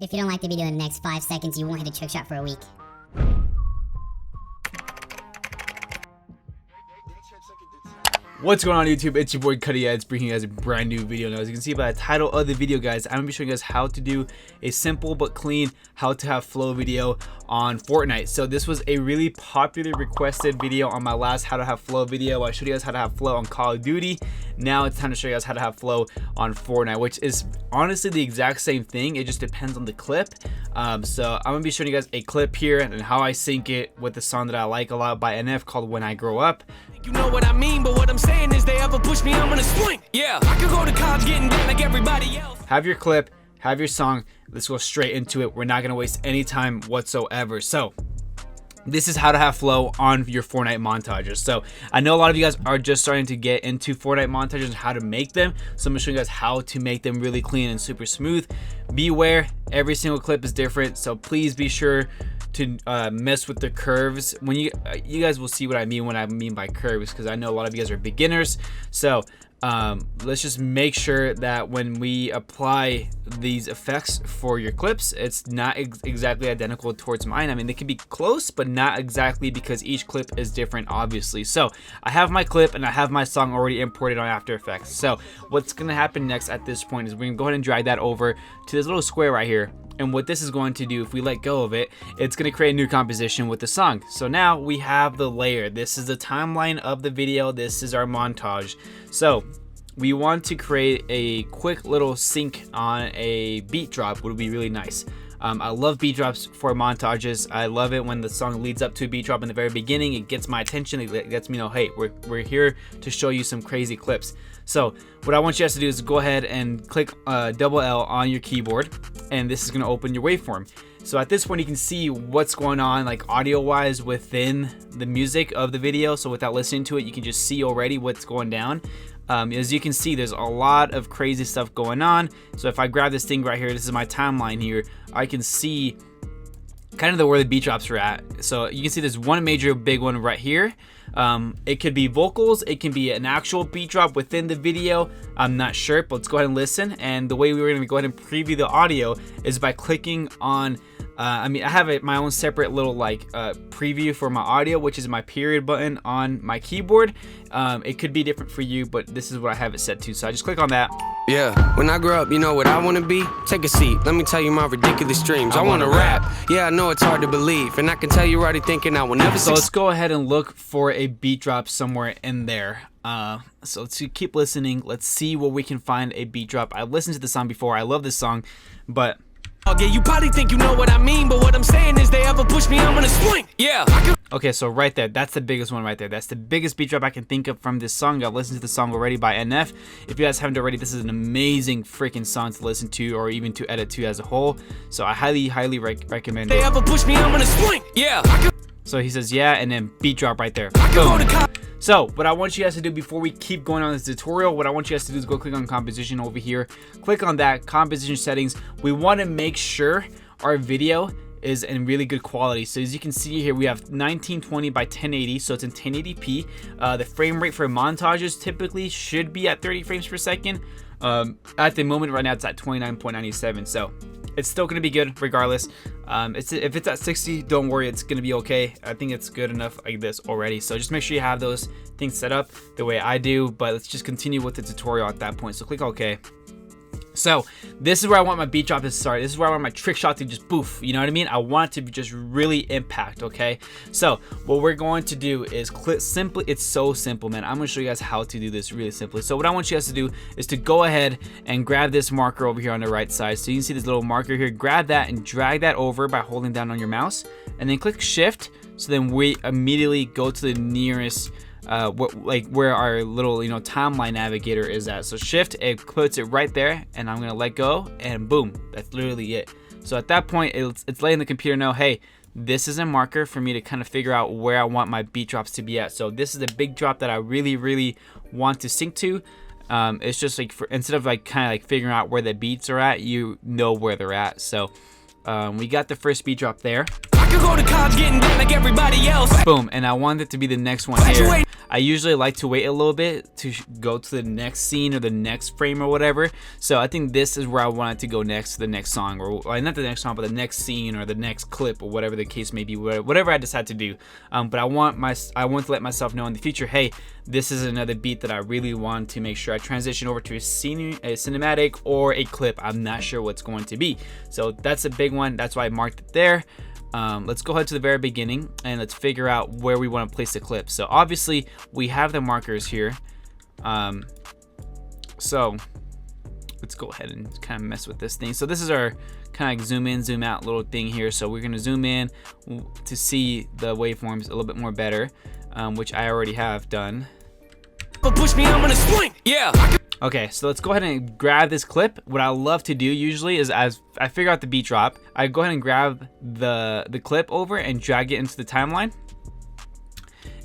If you don't like the video in the next 5 seconds, you won't hit a trick shot for a week. What's going on YouTube? It's your boy CudiEdits bringing you guys a brand new video. Now as you can see by the title of the video, guys, I'm going to be showing you guys how to do a simple but clean how to have flow video on Fortnite. So this was a really popular requested video on my last how to have flow video. I showed you guys how to have flow on Call of Duty. Now it's time to show you guys how to have flow on Fortnite, which is honestly the exact same thing. It just depends on the clip. So I'm going to be showing you guys a clip here and how I sync it with the song that I like a lot by NF called When I Grow Up. You know what I mean, but what I'm saying is they ever push me, I'm gonna swing. Yeah, I could go to college getting down like everybody else. Have your clip, have your song. Let's go straight into it. We're not gonna waste any time whatsoever. So this is how to have flow on your Fortnite montages. So I know a lot of you guys are just starting to get into Fortnite montages and how to make them. So I'm gonna show you guys how to make them really clean and super smooth. Beware, every single clip is different. So please be sure to mess with the curves. When you guys will see what I mean by curves, because I know a lot of you guys are beginners. So let's just make sure that when we apply these effects for your clips, it's not exactly identical towards mine. I mean, they can be close, but not exactly, because each clip is different, obviously. So I have my clip and I have my song already imported on After Effects. So what's gonna happen next at this point is we're gonna go ahead and drag that over to this little square right here. And what this is going to do, if we let go of it, it's going to create a new composition with the song. So now we have the layer. This is the timeline of the video. This is our montage. So we want to create a quick little sync on a beat drop. Would be really nice. I love beat drops for montages. I love it when the song leads up to a beat drop in the very beginning. It gets my attention. It lets me know, hey, we're here to show you some crazy clips. So what I want you guys to do is go ahead and click double L on your keyboard, and this is going to open your waveform. So at this point you can see what's going on, like audio wise, within the music of the video. So without listening to it, you can just see already what's going down. As you can see, there's a lot of crazy stuff going on. So if I grab this thing right here, this is my timeline here, I can see kind of where the beat drops are at. So you can see there's one major big one right here. It could be vocals, it can be an actual beat drop within the video. I'm not sure, but let's go ahead and listen. And the way we're going to go ahead and preview the audio is by clicking on I have my own separate little preview for my audio, which is my period button on my keyboard. It could be different for you, but this is what I have it set to. So I just click on that. Yeah, when I grow up, you know what I want to be? Take a seat, let me tell you my ridiculous dreams. I want to rap. Yeah, I know it's hard to believe, and I can tell you're already thinking I will never So let's go ahead and look for a beat drop somewhere in there. So let's keep listening. Let's see where we can find a beat drop. I've listened to the song before. I love this song, but okay, you probably think you know what I mean, but what I'm saying is they ever push me, I'm gonna swing. Yeah. Okay, so right there, that's the biggest one right there. That's the biggest beat drop I can think of from this song. I've listened to the song already by NF. If you guys haven't already, this is an amazing freaking song to listen to, or even to edit to as a whole. So I highly recommend it. They ever push me, I'm gonna swing. Yeah. So he says yeah, and then beat drop right there. Boom. So what I want you guys to do before we keep going on this tutorial, what I want you guys to do is go click on composition over here. Click on that, composition settings. We want to make sure our video is in really good quality. So as you can see here, we have 1920 by 1080, so it's in 1080p. The frame rate for montages typically should be at 30 frames per second. At the moment right now it's at 29.97, so it's still gonna be good regardless. If it's at 60, don't worry, it's gonna be okay. I think it's good enough like this already. So just make sure you have those things set up the way I do, but let's just continue with the tutorial at that point. So click OK. So this is where I want my beat drop to start. This is where I want my trick shot to just boof, you know what I mean? I want it to be just really impact, okay? So what we're going to do is click simply, it's so simple, man. I'm gonna show you guys how to do this really simply. So what I want you guys to do is to go ahead and grab this marker over here on the right side. So you can see this little marker here, grab that and drag that over by holding down on your mouse, and then click shift. So then we immediately go to the nearest where our little timeline navigator is at. So shift, it puts it right there, and I'm gonna let go, and boom, that's literally it. So at that point it's letting the computer know, hey, this is a marker for me to kind of figure out where I want my beat drops to be at. So this is a big drop that I really want to sync to. It's just like instead of kind of figuring out where the beats are at, you know where they're at. So we got the first beat drop there. could go to college getting down like everybody else. Boom, and I want it to be the next one here. I usually like to wait a little bit to go to the next scene or the next frame or whatever. So I think this is where I want it to go next to the next song, or not the next song, but the next scene or the next clip or whatever the case may be, whatever I decide to do. But I want to let myself know in the future, hey, this is another beat that I really want to make sure I transition over to a cinematic or a clip. I'm not sure what's going to be. So that's a big one. That's why I marked it there. Let's go ahead to the very beginning and let's figure out where we want to place the clip. So obviously we have the markers here. So let's go ahead and kind of mess with this thing. So this is our kind of like zoom in, zoom out little thing here. So we're going to zoom in to see the waveforms a little bit more better, which I already have done. Push me, I'm gonna swing. Yeah. Okay, so let's go ahead and grab this clip. What I love to do usually is, as I figure out the beat drop, I go ahead and grab the clip over and drag it into the timeline.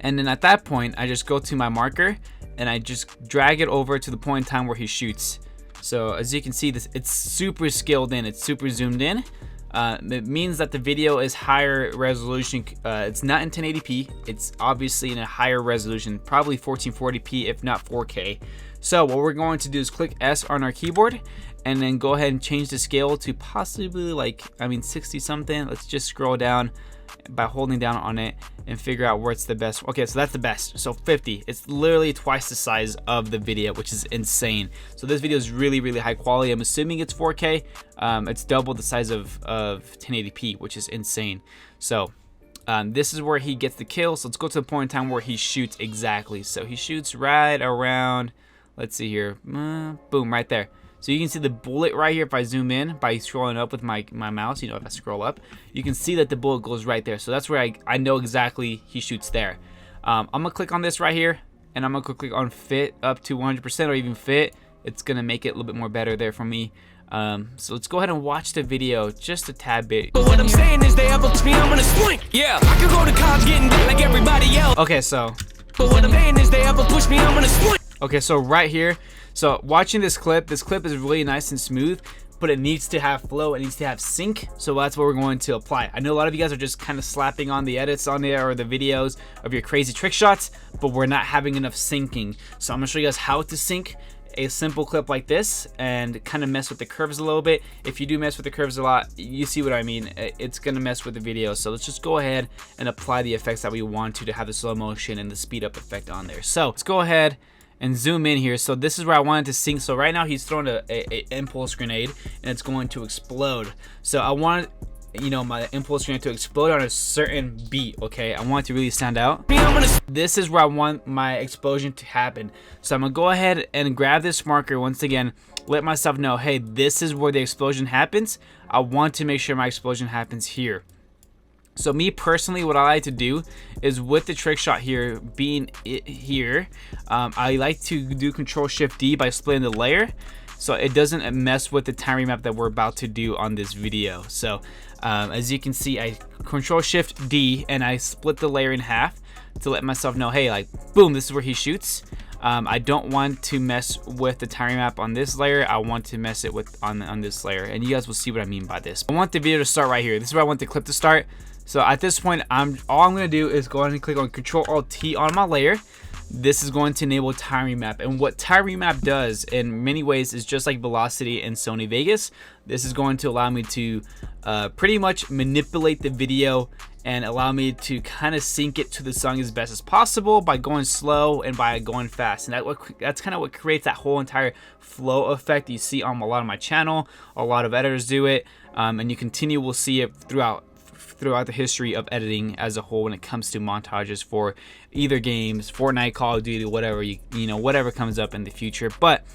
And then at that point, I just go to my marker and I just drag it over to the point in time where he shoots. So as you can see, it's super scaled in, it's super zoomed in. It means that the video is higher resolution. It's not in 1080p. It's obviously in a higher resolution, probably 1440p, if not 4K. So what we're going to do is click S on our keyboard and then go ahead and change the scale to possibly 60 something. Let's just scroll down by holding down on it and figure out where it's the best. Okay, so that's the best. So 50. It's literally twice the size of the video, which is insane. So this video is really, really high quality. I'm assuming it's 4K. It's double the size of 1080p, which is insane. So this is where he gets the kill. So let's go to the point in time where he shoots exactly. So he shoots right around, let's see here, boom, right there. So you can see the bullet right here. If I zoom in by scrolling up with my mouse, if I scroll up, you can see that the bullet goes right there. So that's where I know exactly he shoots there. I'm gonna click on this right here and I'm gonna click on fit up to 100% or even fit. It's gonna make it a little bit more better there for me. So let's go ahead and watch the video just a tad bit. But what I'm saying is they ever push me, I'm gonna swing. Yeah, I could go to college getting down like everybody else. Okay, so. But what I'm saying is they ever push me, I'm gonna swing. Okay, so right here, so watching this clip is really nice and smooth, but it needs to have flow, it needs to have sync, so that's what we're going to apply. I know a lot of you guys are just kind of slapping on the edits on there or the videos of your crazy trick shots, but we're not having enough syncing. So I'm gonna show you guys how to sync a simple clip like this and kind of mess with the curves a little bit. If you do mess with the curves a lot, you see what I mean. It's gonna mess with the video. So let's just go ahead and apply the effects that we want to have the slow motion and the speed up effect on there. So let's go ahead and zoom in here. So this is where I wanted to sync. So right now he's throwing a impulse grenade and it's going to explode. So I want my impulse grenade to explode on a certain beat. Okay, I want it to really stand out. This is where I want my explosion to happen. So I'm gonna go ahead and grab this marker once again, let myself know, hey, this is where the explosion happens. I want to make sure my explosion happens here. So me personally, what I like to do is with the trick shot here being here, I like to do Control-Shift-D by splitting the layer so it doesn't mess with the time remap that we're about to do on this video. So as you can see, I Control-Shift-D and I split the layer in half to let myself know, hey, boom, this is where he shoots. I don't want to mess with the time remap on this layer. I want to mess it with on this layer, and you guys will see what I mean by this. I want the video to start right here. This is where I want the clip to start. So at this point, all I'm gonna do is go ahead and click on Control-Alt-T on my layer. This is going to enable time remap, and what time remap does in many ways is just like velocity in Sony Vegas. This is going to allow me to pretty much manipulate the video and allow me to kind of sync it to the song as best as possible by going slow and by going fast. And that's kind of what creates that whole entire flow effect you see on a lot of my channel. A lot of editors do it, and you will see it throughout the history of editing as a whole when it comes to montages for either games, Fortnite, Call of Duty, whatever whatever comes up in the future. But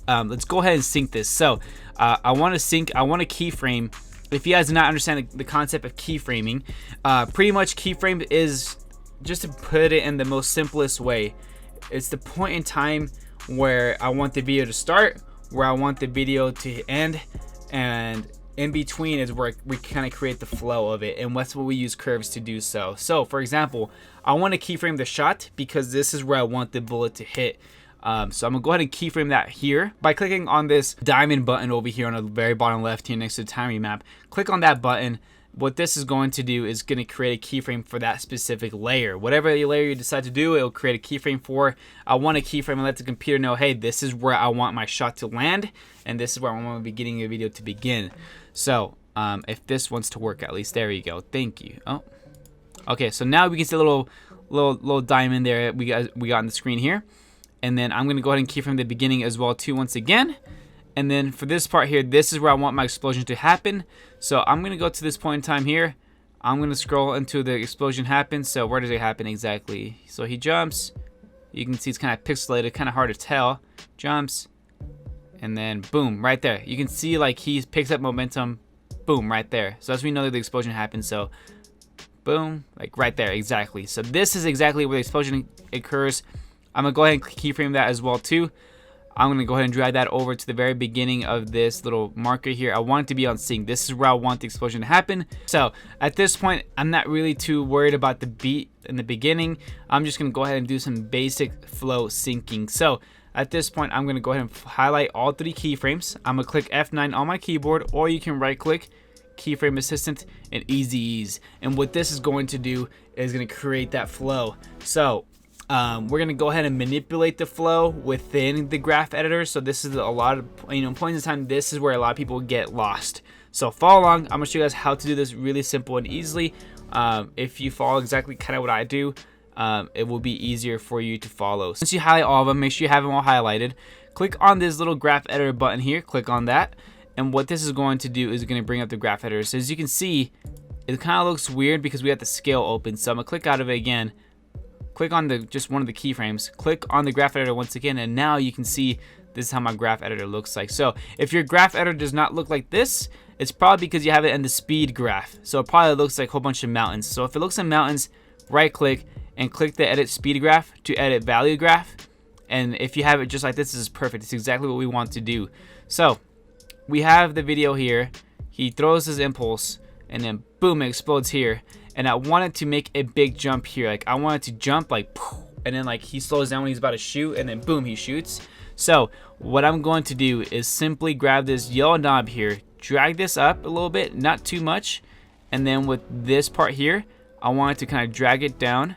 let's go ahead and sync this. So I want to keyframe. If you guys do not understand the concept of keyframing, pretty much keyframe is, just to put it in the most simplest way, it's the point in time where I want the video to start, where I want the video to end, and in between is where we kind of create the flow of it, and that's what we use curves to do so. So for example, I want to keyframe the shot because this is where I want the bullet to hit. So I'm gonna go ahead and keyframe that here by clicking on this diamond button over here on the very bottom left here next to the time remap. Click on that button, what this is going to do is going to create a keyframe for that specific layer. Whatever layer you decide to do, it'll create a keyframe for. I want a keyframe and let the computer know, hey, this is where I want my shot to land, and this is where I want my beginning of the video to begin. So if this wants to work, at least, there you go. Thank you. Oh, okay. So now we can see a little diamond there we got on the screen here, and then I'm gonna go ahead and keyframe the beginning as well too once again. And then for this part here, this is where I want my explosion to happen. So I'm gonna go to this point in time here. I'm gonna scroll until the explosion happens. So where does it happen exactly? So he jumps. You can see it's kind of pixelated, kind of hard to tell. Jumps, and then boom, right there. You can see like he picks up momentum. Boom, right there. So as we know that the explosion happens. So boom, like right there, exactly. So this is exactly where the explosion occurs. I'm gonna go ahead and keyframe that as well too. I'm gonna go ahead and drag that over to the very beginning of this little marker here. I want it to be on sync. This is where I want the explosion to happen. So at this point, I'm not really too worried about the beat in the beginning. I'm just gonna go ahead and do some basic flow syncing. So at this point, I'm gonna go ahead and highlight all 3 keyframes. I'm gonna click F9 on my keyboard, or you can right click Keyframe Assistant and Easy Ease. And what this is going to do is gonna create that flow. So we're gonna go ahead and manipulate the flow within the graph editor. So this is a lot of points in time. This is where a lot of people get lost. So follow along. I'm gonna show you guys how to do this really simple and easily. If you follow exactly kind of what I do, it will be easier for you to follow. Once you highlight all of them, make sure you have them all highlighted. Click on this little graph editor button here. Click on that, and what this is going to do is going to bring up the graph editor. So as you can see, it kind of looks weird because we have the scale open. So I'm gonna click out of it again. Click on just one of the keyframes, click on the graph editor once again, and now you can see this is how my graph editor looks like. So if your graph editor does not look like this, it's probably because you have it in the speed graph. So it probably looks like a whole bunch of mountains. So if it looks like mountains, right click and click the edit speed graph to edit value graph. And if you have it just like this is perfect. It's exactly what we want to do. So we have the video here. He throws his impulse and then boom, it explodes here. And I wanted to make a big jump here. Like I wanted to jump like, and then like he slows down when he's about to shoot, and then boom, he shoots. So what I'm going to do is simply grab this yellow knob here, drag this up a little bit, not too much. And then with this part here, I wanted to kind of drag it down.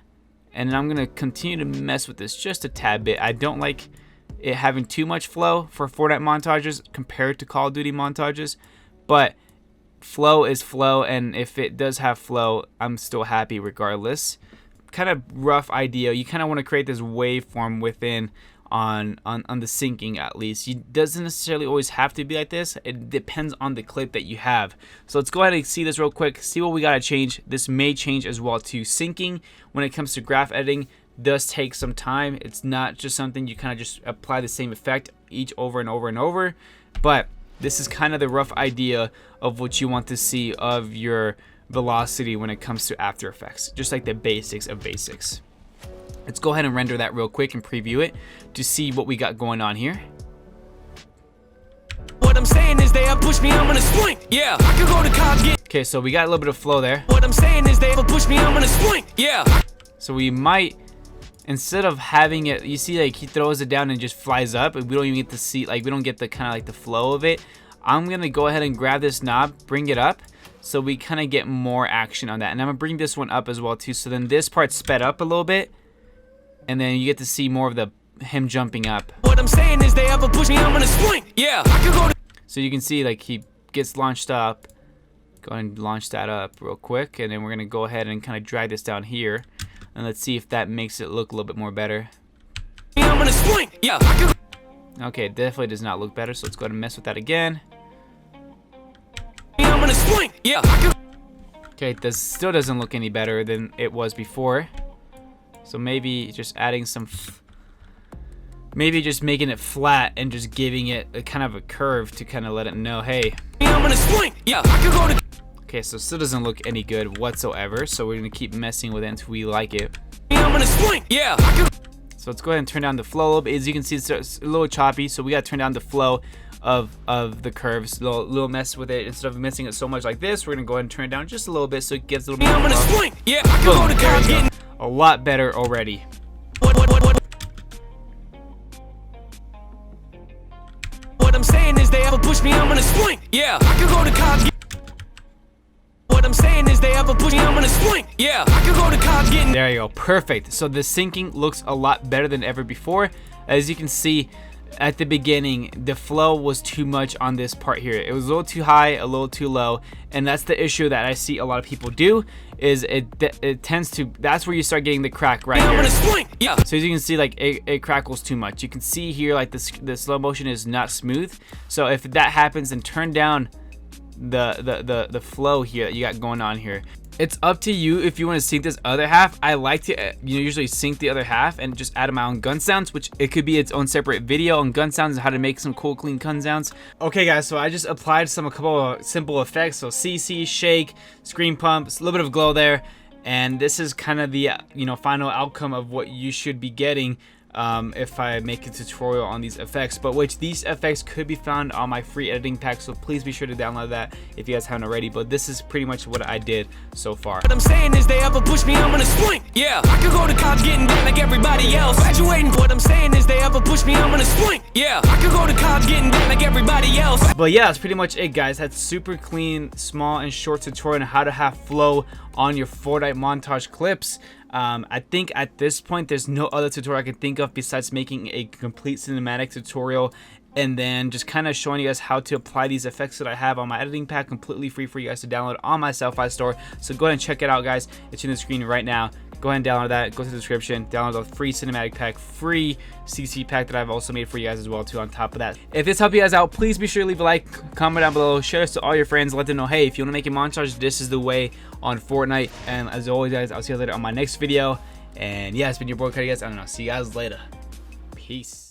And then I'm gonna continue to mess with this just a tad bit. I don't like it having too much flow for Fortnite montages compared to Call of Duty montages, but flow is flow, and if it does have flow, I'm still happy regardless. Kind of rough idea. You kind of want to create this waveform within on the syncing at least. It doesn't necessarily always have to be like this. It depends on the clip that you have. So let's go ahead and see this real quick, see what we got to change. This may change as well to syncing when it comes to graph editing. Does take some time. It's not just something you kind of just apply the same effect each over and over and over, but this is kind of the rough idea of what you want to see of your velocity when it comes to After Effects, just like the basics of basics. Let's go ahead and render that real quick and preview it to see what we got going on here. What I'm saying is they have pushed me, I'm gonna swing. Yeah, I could go to college. Okay, so we got a little bit of flow there. What I'm saying is they have pushed me, I'm gonna swing. Yeah. So we might, instead of having it, you see like he throws it down and just flies up, and we don't even get to see, like we don't get the kind of like the flow of it. I'm gonna go ahead and grab this knob, bring it up, so we kind of get more action on that. And I'm gonna bring this one up as well too, so then this part's sped up a little bit, and then you get to see more of him jumping up. What I'm saying is they have pushed me, I'm gonna swing. Yeah, I could go to. So you can see like he gets launched up. Go ahead and launch that up real quick, and then we're gonna go ahead and kind of drag this down here, and let's see if that makes it look a little bit more better. I'm gonna swing. Yeah. Okay, it definitely does not look better, so let's go ahead and mess with that again. I'm gonna swing. Yeah. Okay, this still doesn't look any better than it was before. So maybe just adding some, maybe just making it flat and just giving it a kind of a curve to kind of let it know, hey. I'm gonna swing. Yeah. I could go to. Okay, so it still doesn't look any good whatsoever, so we're gonna keep messing with it until we like it. I'm gonna swing. Yeah. So let's go ahead and turn down the flow a little bit. As you can see, it's a little choppy, so we gotta turn down the flow of the curves. Little mess with it. Instead of messing it so much like this, we're gonna go ahead and turn it down just a little bit so it gets a little bit. I'm gonna flow. swing. Yeah. I could go to college getting. A lot better already. What I'm saying is they have pushed me, I'm gonna swing. Yeah, I could go to college. What I'm saying push me, I'm gonna swing. Yeah, I could go to college getting. There you go, perfect. So the syncing looks a lot better than ever before. As you can see, at the beginning, the flow was too much on this part here. It was a little too high, a little too low, and that's the issue that I see a lot of people do. Is it tends to, that's where you start getting the crack right here. Yeah. So as you can see, like it crackles too much. You can see here, like the slow motion is not smooth. So if that happens, then turn down the flow here that you got going on here. It's up to you if you want to sync this other half. I like to usually sync the other half and just add my own gun sounds, which it could be its own separate video on gun sounds and how to make some cool clean gun sounds. Okay guys, so I just applied a couple of simple effects. So CC, shake, screen pumps, a little bit of glow there, and this is kind of the final outcome of what you should be getting if I make a tutorial on these effects, but which these effects could be found on my free editing pack, so please be sure to download that if you guys haven't already. But this is pretty much what I did so far. What I'm saying is, they ever push me, I'm gonna swing. Yeah, I could go to college getting down like everybody else. Graduating. What I'm saying is, they ever push me, I'm gonna swing. Yeah, I could go to college getting down like everybody else. But yeah, that's pretty much it, guys. That's super clean, small and short tutorial on how to have flow on your Fortnite montage clips. I think at this point there's no other tutorial I can think of besides making a complete cinematic tutorial and then just kind of showing you guys how to apply these effects that I have on my editing pack completely free for you guys to download on my Selfie store. So go ahead and check it out, guys. It's in the screen right now. Go ahead and download that. Go to the description, download the free cinematic pack, free CC pack that I've also made for you guys as well too on top of that. If this helped you guys out, please be sure to leave a like, comment down below, share this to all your friends, let them know, hey, if you want to make a montage, this is the way on Fortnite. And as always, guys, I'll see you later on my next video. And yeah, it's been your boy Cudi, guys. I don't know. See you guys later. Peace.